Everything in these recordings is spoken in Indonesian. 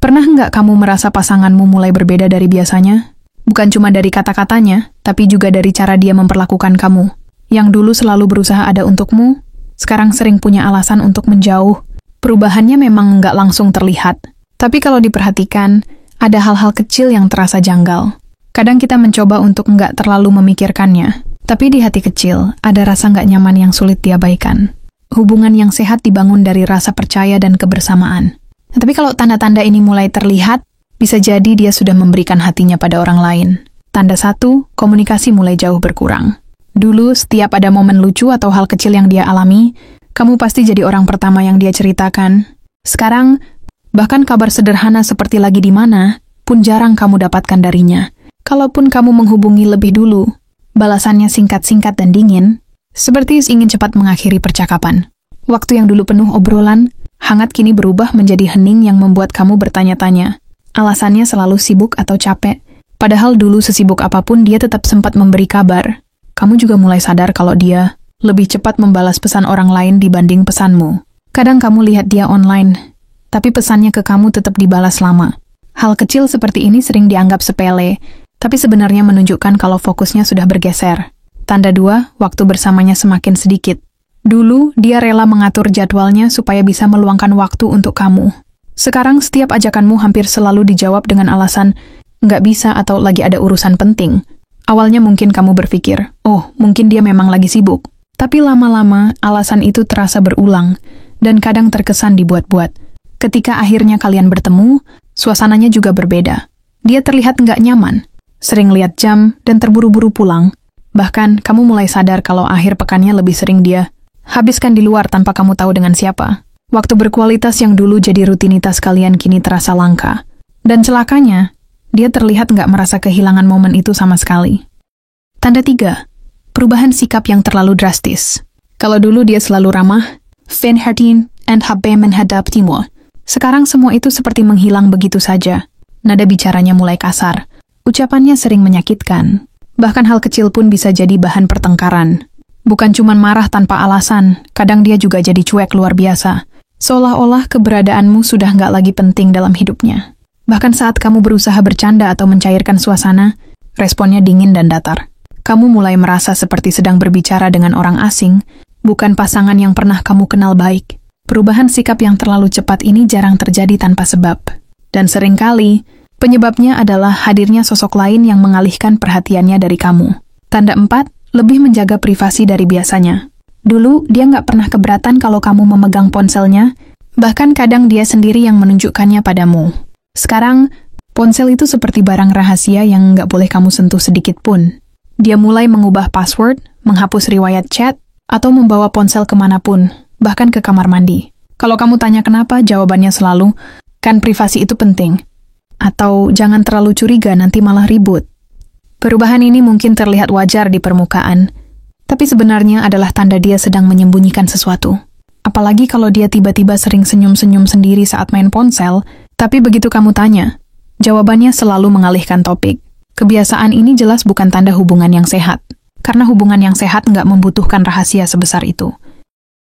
Pernah nggak kamu merasa pasanganmu mulai berbeda dari biasanya? Bukan cuma dari kata-katanya, tapi juga dari cara dia memperlakukan kamu. Yang dulu selalu berusaha ada untukmu, sekarang sering punya alasan untuk menjauh. Perubahannya memang nggak langsung terlihat. Tapi kalau diperhatikan, ada hal-hal kecil yang terasa janggal. Kadang kita mencoba untuk nggak terlalu memikirkannya, tapi di hati kecil ada rasa nggak nyaman yang sulit diabaikan. Hubungan yang sehat dibangun dari rasa percaya dan kebersamaan. Tapi kalau tanda-tanda ini mulai terlihat, bisa jadi dia sudah memberikan hatinya pada orang lain. Tanda 1, komunikasi mulai jauh berkurang. Dulu, setiap ada momen lucu atau hal kecil yang dia alami, kamu pasti jadi orang pertama yang dia ceritakan. Sekarang, bahkan kabar sederhana seperti lagi di mana, pun jarang kamu dapatkan darinya. Kalaupun kamu menghubungi lebih dulu, balasannya singkat-singkat dan dingin, seperti ingin cepat mengakhiri percakapan. Waktu yang dulu penuh obrolan, hangat kini berubah menjadi hening yang membuat kamu bertanya-tanya. Alasannya selalu sibuk atau capek. Padahal dulu sesibuk apapun dia tetap sempat memberi kabar. Kamu juga mulai sadar kalau dia lebih cepat membalas pesan orang lain dibanding pesanmu. Kadang kamu lihat dia online, tapi pesannya ke kamu tetap dibalas lama. Hal kecil seperti ini sering dianggap sepele, tapi sebenarnya menunjukkan kalau fokusnya sudah bergeser. Tanda 2, waktu bersamanya semakin sedikit. Dulu, dia rela mengatur jadwalnya supaya bisa meluangkan waktu untuk kamu. Sekarang, setiap ajakanmu hampir selalu dijawab dengan alasan, nggak bisa atau lagi ada urusan penting. Awalnya mungkin kamu berpikir, oh, mungkin dia memang lagi sibuk. Tapi lama-lama, alasan itu terasa berulang, dan kadang terkesan dibuat-buat. Ketika akhirnya kalian bertemu, suasananya juga berbeda. Dia terlihat nggak nyaman, sering lihat jam, dan terburu-buru pulang. Bahkan, kamu mulai sadar kalau akhir pekannya lebih sering dia habiskan di luar tanpa kamu tahu dengan siapa. Waktu berkualitas yang dulu jadi rutinitas kalian kini terasa langka. Dan celakanya, dia terlihat nggak merasa kehilangan momen itu sama sekali. Tanda 3, perubahan sikap yang terlalu drastis. Kalau dulu dia selalu ramah, Fenhertin and habe menghadap timur. Sekarang semua itu seperti menghilang begitu saja. Nada bicaranya mulai kasar. Ucapannya sering menyakitkan. Bahkan hal kecil pun bisa jadi bahan pertengkaran. Bukan cuma marah tanpa alasan, kadang dia juga jadi cuek luar biasa. Seolah-olah keberadaanmu sudah nggak lagi penting dalam hidupnya. Bahkan saat kamu berusaha bercanda atau mencairkan suasana, responnya dingin dan datar. Kamu mulai merasa seperti sedang berbicara dengan orang asing, bukan pasangan yang pernah kamu kenal baik. Perubahan sikap yang terlalu cepat ini jarang terjadi tanpa sebab. Dan seringkali, penyebabnya adalah hadirnya sosok lain yang mengalihkan perhatiannya dari kamu. Tanda 4, lebih menjaga privasi dari biasanya. Dulu, dia nggak pernah keberatan kalau kamu memegang ponselnya, bahkan kadang dia sendiri yang menunjukkannya padamu. Sekarang, ponsel itu seperti barang rahasia yang nggak boleh kamu sentuh sedikit pun. Dia mulai mengubah password, menghapus riwayat chat, atau membawa ponsel kemanapun, bahkan ke kamar mandi. Kalau kamu tanya kenapa, jawabannya selalu, kan privasi itu penting. Atau jangan terlalu curiga, nanti malah ribut. Perubahan ini mungkin terlihat wajar di permukaan, tapi sebenarnya adalah tanda dia sedang menyembunyikan sesuatu. Apalagi kalau dia tiba-tiba sering senyum-senyum sendiri saat main ponsel, tapi begitu kamu tanya, jawabannya selalu mengalihkan topik. Kebiasaan ini jelas bukan tanda hubungan yang sehat, karena hubungan yang sehat nggak membutuhkan rahasia sebesar itu.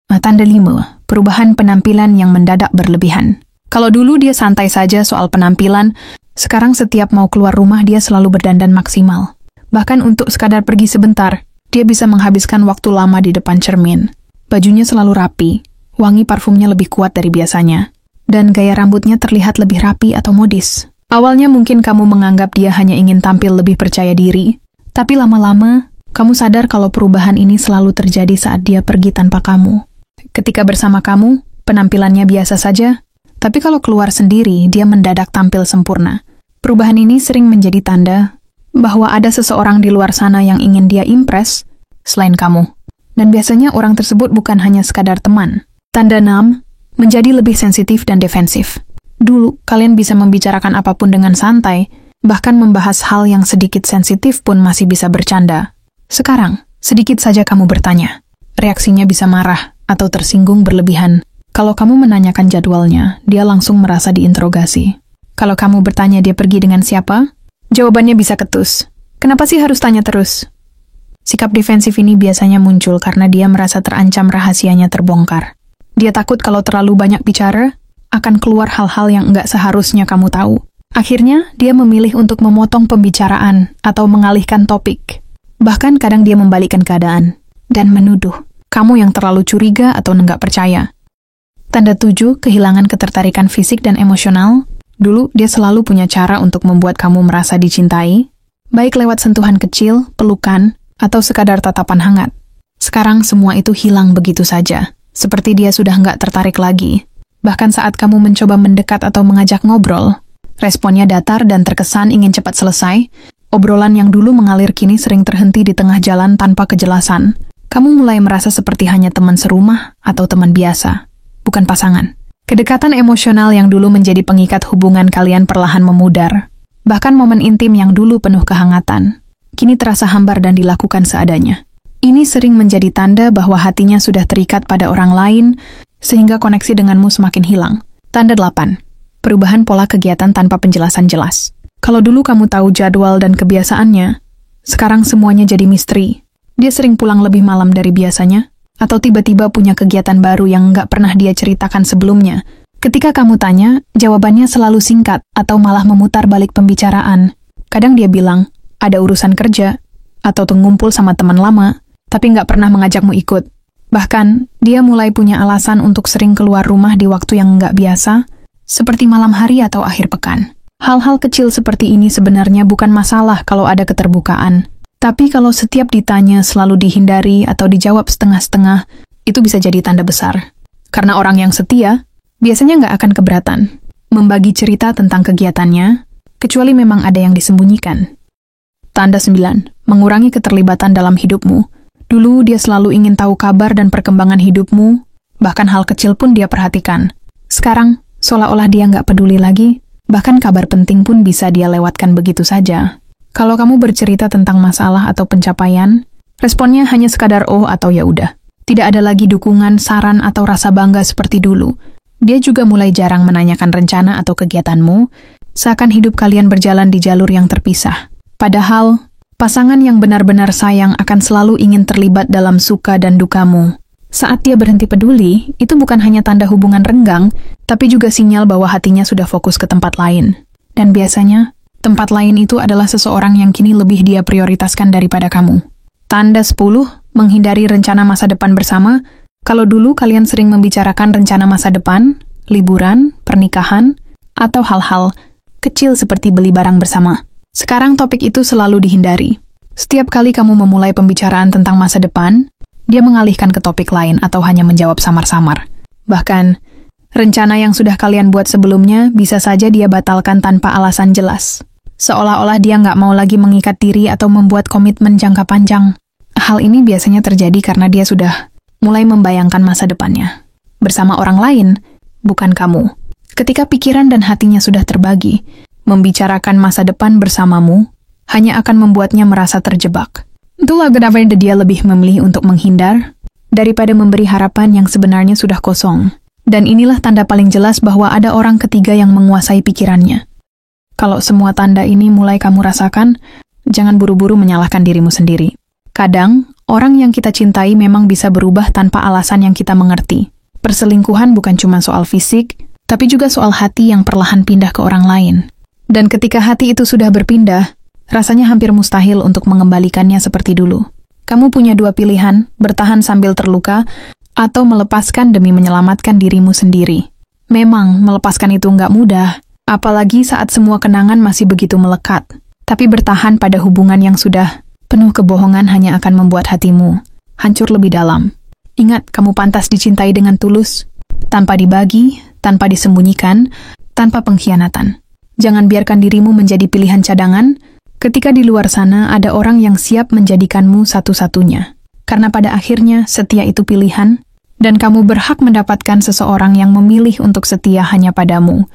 Tanda 5, perubahan penampilan yang mendadak berlebihan. Kalau dulu dia santai saja soal penampilan, sekarang setiap mau keluar rumah dia selalu berdandan maksimal. Bahkan untuk sekadar pergi sebentar, dia bisa menghabiskan waktu lama di depan cermin. Bajunya selalu rapi, wangi parfumnya lebih kuat dari biasanya, dan gaya rambutnya terlihat lebih rapi atau modis. Awalnya mungkin kamu menganggap dia hanya ingin tampil lebih percaya diri, tapi lama-lama, kamu sadar kalau perubahan ini selalu terjadi saat dia pergi tanpa kamu. Ketika bersama kamu, penampilannya biasa saja, tapi kalau keluar sendiri, dia mendadak tampil sempurna. Perubahan ini sering menjadi tanda bahwa ada seseorang di luar sana yang ingin dia impress selain kamu. Dan biasanya orang tersebut bukan hanya sekadar teman. Tanda 6, menjadi lebih sensitif dan defensif. Dulu, kalian bisa membicarakan apapun dengan santai, bahkan membahas hal yang sedikit sensitif pun masih bisa bercanda. Sekarang, sedikit saja kamu bertanya. Reaksinya bisa marah atau tersinggung berlebihan. Kalau kamu menanyakan jadwalnya, dia langsung merasa diinterogasi. Kalau kamu bertanya dia pergi dengan siapa, jawabannya bisa ketus. Kenapa sih harus tanya terus? Sikap defensif ini biasanya muncul karena dia merasa terancam rahasianya terbongkar. Dia takut kalau terlalu banyak bicara, akan keluar hal-hal yang nggak seharusnya kamu tahu. Akhirnya, dia memilih untuk memotong pembicaraan atau mengalihkan topik. Bahkan kadang dia membalikkan keadaan dan menuduh kamu yang terlalu curiga atau nggak percaya. Tanda 7, kehilangan ketertarikan fisik dan emosional. Dulu, dia selalu punya cara untuk membuat kamu merasa dicintai, baik lewat sentuhan kecil, pelukan, atau sekadar tatapan hangat. Sekarang semua itu hilang begitu saja, seperti dia sudah nggak tertarik lagi. Bahkan saat kamu mencoba mendekat atau mengajak ngobrol, responnya datar dan terkesan ingin cepat selesai. Obrolan yang dulu mengalir kini sering terhenti di tengah jalan tanpa kejelasan. Kamu mulai merasa seperti hanya teman serumah atau teman biasa, bukan pasangan. Kedekatan emosional yang dulu menjadi pengikat hubungan kalian perlahan memudar. Bahkan momen intim yang dulu penuh kehangatan, kini terasa hambar dan dilakukan seadanya. Ini sering menjadi tanda bahwa hatinya sudah terikat pada orang lain, sehingga koneksi denganmu semakin hilang. Tanda 8. Perubahan pola kegiatan tanpa penjelasan jelas. Kalau dulu kamu tahu jadwal dan kebiasaannya, sekarang semuanya jadi misteri. Dia sering pulang lebih malam dari biasanya, atau tiba-tiba punya kegiatan baru yang nggak pernah dia ceritakan sebelumnya. Ketika kamu tanya, jawabannya selalu singkat atau malah memutar balik pembicaraan. Kadang dia bilang, ada urusan kerja, atau ngumpul sama teman lama, tapi nggak pernah mengajakmu ikut. Bahkan, dia mulai punya alasan untuk sering keluar rumah di waktu yang nggak biasa, seperti malam hari atau akhir pekan. Hal-hal kecil seperti ini sebenarnya bukan masalah kalau ada keterbukaan. Tapi kalau setiap ditanya selalu dihindari atau dijawab setengah-setengah, itu bisa jadi tanda besar. Karena orang yang setia, biasanya nggak akan keberatan membagi cerita tentang kegiatannya, kecuali memang ada yang disembunyikan. Tanda 9. Mengurangi keterlibatan dalam hidupmu. Dulu dia selalu ingin tahu kabar dan perkembangan hidupmu, bahkan hal kecil pun dia perhatikan. Sekarang, seolah-olah dia nggak peduli lagi, bahkan kabar penting pun bisa dia lewatkan begitu saja. Kalau kamu bercerita tentang masalah atau pencapaian, responnya hanya sekadar oh atau ya udah. Tidak ada lagi dukungan, saran, atau rasa bangga seperti dulu. Dia juga mulai jarang menanyakan rencana atau kegiatanmu, seakan hidup kalian berjalan di jalur yang terpisah. Padahal, pasangan yang benar-benar sayang akan selalu ingin terlibat dalam suka dan dukamu. Saat dia berhenti peduli, itu bukan hanya tanda hubungan renggang, tapi juga sinyal bahwa hatinya sudah fokus ke tempat lain. Dan biasanya, tempat lain itu adalah seseorang yang kini lebih dia prioritaskan daripada kamu. Tanda 10, menghindari rencana masa depan bersama. Kalau dulu kalian sering membicarakan rencana masa depan, liburan, pernikahan, atau hal-hal kecil seperti beli barang bersama. Sekarang topik itu selalu dihindari. Setiap kali kamu memulai pembicaraan tentang masa depan, dia mengalihkan ke topik lain atau hanya menjawab samar-samar. Bahkan, rencana yang sudah kalian buat sebelumnya bisa saja dia batalkan tanpa alasan jelas. Seolah-olah dia nggak mau lagi mengikat diri atau membuat komitmen jangka panjang. Hal ini biasanya terjadi karena dia sudah mulai membayangkan masa depannya bersama orang lain, bukan kamu. Ketika pikiran dan hatinya sudah terbagi, membicarakan masa depan bersamamu hanya akan membuatnya merasa terjebak. Itulah kenapa dia lebih memilih untuk menghindar daripada memberi harapan yang sebenarnya sudah kosong. Dan inilah tanda paling jelas bahwa ada orang ketiga yang menguasai pikirannya. Kalau semua tanda ini mulai kamu rasakan, jangan buru-buru menyalahkan dirimu sendiri. Kadang, orang yang kita cintai memang bisa berubah tanpa alasan yang kita mengerti. Perselingkuhan bukan cuma soal fisik, tapi juga soal hati yang perlahan pindah ke orang lain. Dan ketika hati itu sudah berpindah, rasanya hampir mustahil untuk mengembalikannya seperti dulu. Kamu punya dua pilihan, bertahan sambil terluka, atau melepaskan demi menyelamatkan dirimu sendiri. Memang, melepaskan itu nggak mudah, apalagi saat semua kenangan masih begitu melekat. Tapi bertahan pada hubungan yang sudah penuh kebohongan hanya akan membuat hatimu hancur lebih dalam. Ingat, kamu pantas dicintai dengan tulus, tanpa dibagi, tanpa disembunyikan, tanpa pengkhianatan. Jangan biarkan dirimu menjadi pilihan cadangan, ketika di luar sana ada orang yang siap menjadikanmu satu-satunya. Karena pada akhirnya setia itu pilihan, dan kamu berhak mendapatkan seseorang yang memilih untuk setia hanya padamu.